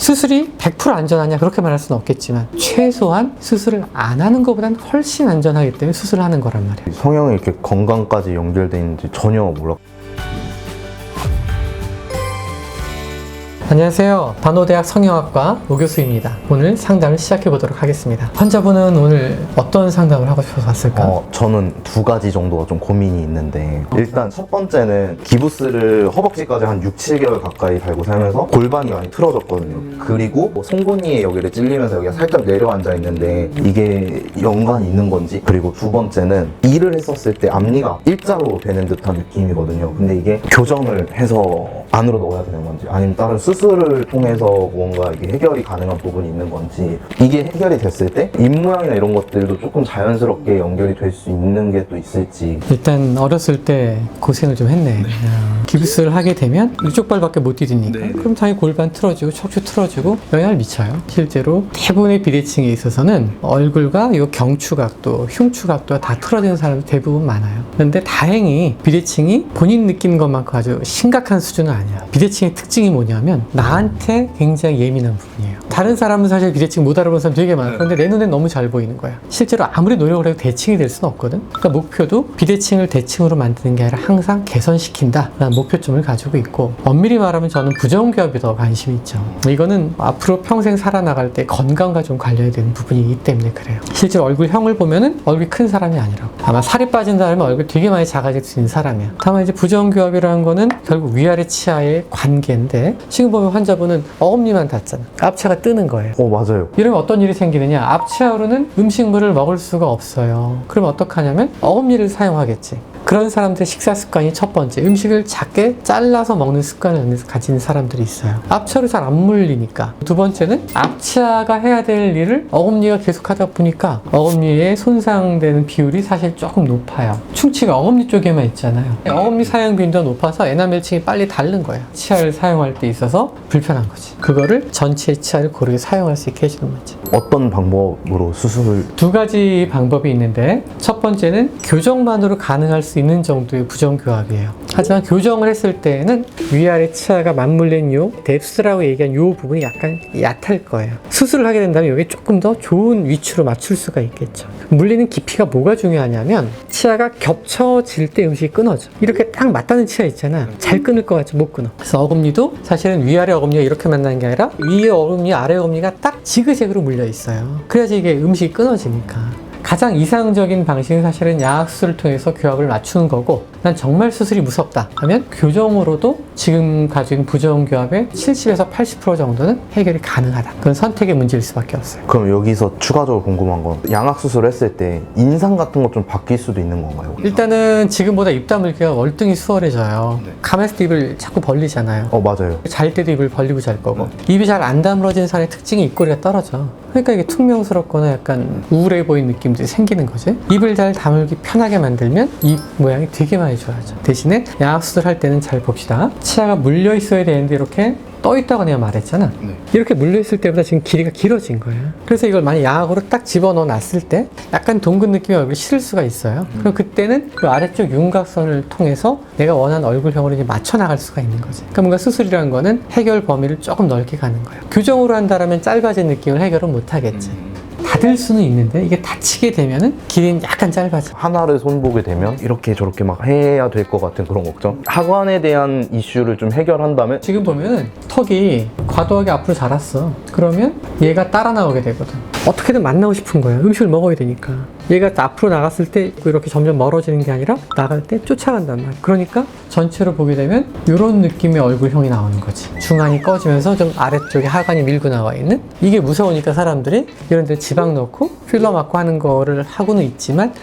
수술이 100% 안전하냐 그렇게 말할 수는 없겠지만 최소한 수술을 안 하는 것보다는 훨씬 안전하기 때문에 수술을 하는 거란 말이에요. 성형이 이렇게 건강까지 연결돼 있는지 전혀 몰랐고. 안녕하세요. 반호대학 성형학과 오 교수입니다. 오늘 상담을 시작해 보도록 하겠습니다. 환자분은 오늘 어떤 상담을 하고 싶어서 왔을까? 저는 두 가지 정도가 좀 고민이 있는데, 일단 첫 번째는 기부스를 허벅지까지 한 6, 7개월 가까이 달고 살면서 골반이 많이 틀어졌거든요. 그리고 송곳니에 여기를 찔리면서 여기가 살짝 내려앉아 있는데 이게 연관이 있는 건지. 그리고 두 번째는 일을 했었을 때 앞니가 일자로 되는 듯한 느낌이거든요. 근데 이게 교정을 해서 안으로 넣어야 되는 건지, 아니면 다른 수술을 통해서 뭔가 이게 해결이 가능한 부분이 있는 건지, 이게 해결이 됐을 때 입모양이나 이런 것들도 조금 자연스럽게 연결이 될 수 있는 게 또 있을지. 일단 어렸을 때 고생을 좀 했네. 기부스를 하게 되면 이쪽 발밖에 못 디디니까 그럼 당연히 골반 틀어지고 척추 틀어지고 영향을 미쳐요. 실제로 대부분의 비대칭에 있어서는 얼굴과 이 경추각도, 흉추각도가 다 틀어지는 사람이 대부분 많아요. 그런데 다행히 비대칭이 본인 느끼는 것만큼 아주 심각한 수준은 아니야. 비대칭의 특징이 뭐냐면 나한테 굉장히 예민한 부분이에요. 다른 사람은 사실 비대칭 못 알아보는 사람 되게 많아. 그런데 내 눈엔 너무 잘 보이는 거야. 실제로 아무리 노력을 해도 대칭이 될 수는 없거든. 그러니까 목표도 비대칭을 대칭으로 만드는 게 아니라 항상 개선시킨다 라는 목표점을 가지고 있고, 엄밀히 말하면 저는 부정교합에 더 관심이 있죠. 이거는 앞으로 평생 살아나갈 때 건강과 좀 관련이 되는 부분이기 때문에 그래요. 실제로 얼굴형을 보면은 얼굴이 큰 사람이 아니라고. 아마 살이 빠진 사람은 얼굴이 되게 많이 작아질 수 있는 사람이야. 다만 이제 부정교합이라는 거는 결국 위아래 치아의 관계인데, 지금 보면 환자분은 어금니만 닿잖아. 앞치아가 뜨는 거예요. 맞아요. 이러면 어떤 일이 생기느냐, 앞치아로는 음식물을 먹을 수가 없어요. 그럼 어떡하냐면 어금니를 사용하겠지. 그런 사람들의 식사 습관이 첫 번째, 음식을 작게 잘라서 먹는 습관을 가진 사람들이 있어요. 앞치아로 잘 안 물리니까. 두 번째는 앞치아가 해야 될 일을 어금니가 계속 하다 보니까 어금니에 손상되는 비율이 사실 조금 높아요. 충치가 어금니 쪽에만 있잖아요. 어금니 사용 빈도가 높아서 에나멜층이 빨리 닳는 거예요. 치아를 사용할 때 있어서 불편한 거지. 그거를 전체 치아를 고르게 사용할 수 있게 해주는 문제. 어떤 방법으로 수술을? 두 가지 방법이 있는데, 첫 번째는 교정만으로 가능할 수 있는 정도의 부정교합이에요. 하지만 교정을 했을 때에는 위아래 치아가 맞물린 요 뎁스라고 얘기한 요 부분이 약간 얕을 거예요. 수술을 하게 된다면 여기 조금 더 좋은 위치로 맞출 수가 있겠죠. 물리는 깊이가 뭐가 중요하냐면, 치아가 겹쳐질 때 음식이 끊어져. 이렇게 딱 맞닿는 치아 있잖아. 잘 끊을 것 같지 못 끊어. 그래서 어금니도 사실은 위아래 어금니가 이렇게 만나는 게 아니라 위에 어금니, 아래 어금니가 딱 지그재그로 물려 있어요. 그래야지 이게 음식이 끊어지니까. 가장 이상적인 방식은 사실은 양악수술을 통해서 교합을 맞추는 거고, 난 정말 수술이 무섭다 하면 교정으로도 지금 가지고 있는 부정교합의 70에서 80% 정도는 해결이 가능하다. 그건 선택의 문제일 수밖에 없어요. 그럼 여기서 추가적으로 궁금한 건, 양악수술을 했을 때 인상 같은 것 좀 바뀔 수도 있는 건가요? 일단은 지금보다 입 다물기가 월등히 수월해져요. 가만있을 때 입을 자꾸 벌리잖아요. 맞아요. 잘 때도 입을 벌리고 잘 거고, 입이 잘 안 다물어진 사람의 특징이 입꼬리가 떨어져. 그러니까 이게 퉁명스럽거나 약간 우울해 보이는 느낌들이 생기는 거지. 입을 잘 다물기 편하게 만들면 입 모양이 되게 많이 좋아져. 대신에 양악수술 할 때는 잘 봅시다. 치아가 물려 있어야 되는데 이렇게 떠 있다고 내가 말했잖아. 이렇게 물려 있을 때보다 지금 길이가 길어진 거야. 그래서 이걸 만약 양악으로 딱 집어넣어 놨을 때 약간 동근 느낌의 얼굴이 싫을 수가 있어요. 그럼 그때는 그 아래쪽 윤곽선을 통해서 내가 원하는 얼굴형으로 이제 맞춰 나갈 수가 있는 거지. 그러니까 뭔가 수술이라는 거는 해결 범위를 조금 넓게 가는 거예요. 교정으로 한다면 짧아진 느낌을 해결은 못 하겠지. 닫을 수는 있는데 이게 닫히게 되면은 길이는 약간 짧아져. 하나를 손보게 되면 이렇게 저렇게 막 해야 될 것 같은 그런 걱정. 하관에 대한 이슈를 좀 해결한다면, 지금 보면은 턱이 과도하게 앞으로 자랐어. 그러면 얘가 따라 나오게 되거든. 어떻게든 만나고 싶은 거야. 음식을 먹어야 되니까. 얘가 앞으로 나갔을 때 이렇게 점점 멀어지는 게 아니라 나갈 때 쫓아간단 말이야. 그러니까 전체로 보게 되면 이런 느낌의 얼굴형이 나오는 거지. 중안이 꺼지면서 좀 아래쪽에 하관이 밀고 나와 있는. 이게 무서우니까 사람들이 이런 데 지방 넣고 필러 맞고 하는 거를 하고는 있지만,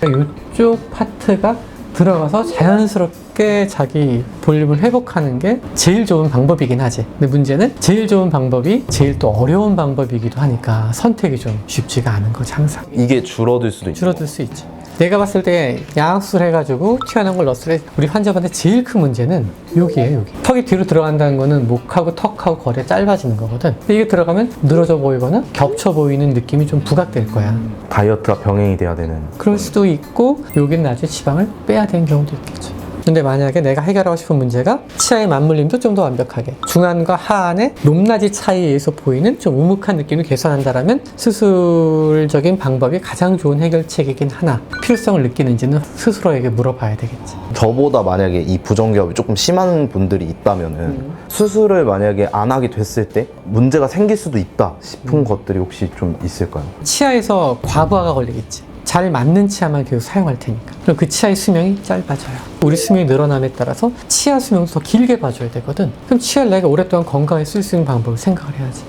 이쪽 파트가 들어가서 자연스럽게 자기 볼륨을 회복하는 게 제일 좋은 방법이긴 하지. 근데 문제는 제일 좋은 방법이 제일 또 어려운 방법이기도 하니까 선택이 좀 쉽지가 않은 거지, 항상. 이게 줄어들 수도 있고. 줄어들 수 있지. 내가 봤을 때 양악수술 해가지고 튀어나온 걸 넣었을 때 우리 환자분한테 제일 큰 문제는 여기에요, 여기. 턱이 뒤로 들어간다는 거는 목하고 턱하고 거리가 짧아지는 거거든. 근데 이게 들어가면 늘어져 보이거나 겹쳐 보이는 느낌이 좀 부각될 거야. 다이어트가 병행이 돼야 되는. 그럴 수도 있고, 여기는 나중에 지방을 빼야 되는 경우도 있겠죠. 근데 만약에 내가 해결하고 싶은 문제가 치아의 맞물림도 좀 더 완벽하게 중안과 하안의 높낮이 차이에 의해서 보이는 좀 우묵한 느낌을 개선한다라면 수술적인 방법이 가장 좋은 해결책이긴 하나 필요성을 느끼는지는 스스로에게 물어봐야 되겠지. 저보다 만약에 이 부정기압이 조금 심한 분들이 있다면은 수술을 만약에 안 하게 됐을 때 문제가 생길 수도 있다 싶은 것들이 혹시 좀 있을까요? 치아에서 과부하가 걸리겠지. 잘 맞는 치아만 계속 사용할 테니까. 그럼 그 치아의 수명이 짧아져요. 우리 수명이 늘어남에 따라서 치아 수명도 더 길게 봐줘야 되거든. 그럼 치아를 내가 오랫동안 건강하게 쓸 수 있는 방법을 생각을 해야지.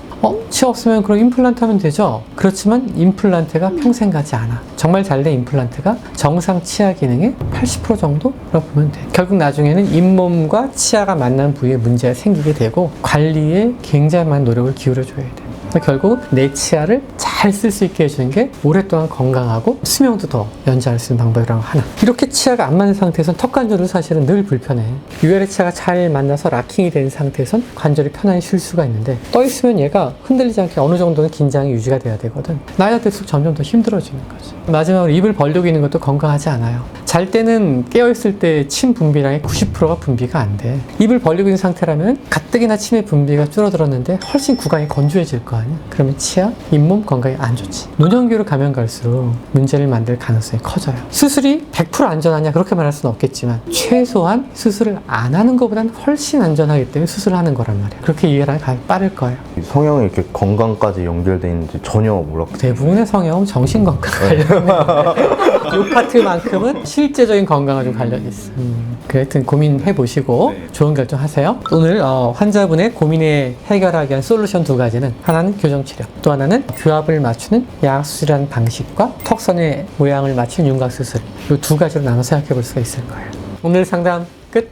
치아 없으면 그럼 임플란트 하면 되죠. 그렇지만 임플란트가 평생 가지 않아. 정말 잘 된 임플란트가 정상 치아 기능의 80% 정도라고 보면 돼. 결국 나중에는 잇몸과 치아가 만난 부위에 문제가 생기게 되고 관리에 굉장히 많은 노력을 기울여줘야 돼. 결국 내 치아를 잘 쓸 수 있게 해주는 게 오랫동안 건강하고 수명도 더 연장할 수 있는 방법이라고 하나. 이렇게 치아가 안 맞는 상태에서는 턱관절도 사실은 늘 불편해. 위아래 치아가 잘 만나서 락킹이 된 상태에선 관절이 편안히 쉴 수가 있는데 떠있으면 얘가 흔들리지 않게 어느 정도는 긴장이 유지가 돼야 되거든. 나이가 들수록 점점 더 힘들어지는 거지. 마지막으로 입을 벌리고 있는 것도 건강하지 않아요. 잘 때는 깨어있을 때 침 분비량의 90%가 분비가 안 돼. 입을 벌리고 있는 상태라면 가뜩이나 침의 분비가 줄어들었는데 훨씬 구강이 건조해질 거 아니야. 그러면 치아, 잇몸 건강에 안 좋지. 노년기로 가면 갈수록 문제를 만들 가능성이 커져요. 수술이 100% 안전하냐 그렇게 말할 수는 없겠지만 최소한 수술을 안 하는 것보다는 훨씬 안전하기 때문에 수술을 하는 거란 말이야. 그렇게 이해가 빠를 거예요. 성형이 이렇게 건강까지 연결돼 있는지 전혀 몰랐고 대부분의 성형은 정신건강 관련된 이 파트만큼은 실제적인 건강과 좀 관련이 있어. 하여튼 고민해 보시고 좋은 결정 하세요. 오늘 환자분의 고민에 해결하기 위한 솔루션 두 가지는 하나는 교정치료, 또 하나는 규합을 맞추는 양악수술이라는 방식과 턱선의 모양을 맞춘 윤곽수술, 이 두 가지로 나눠 생각해 볼 수가 있을 거예요. 오늘 상담 끝!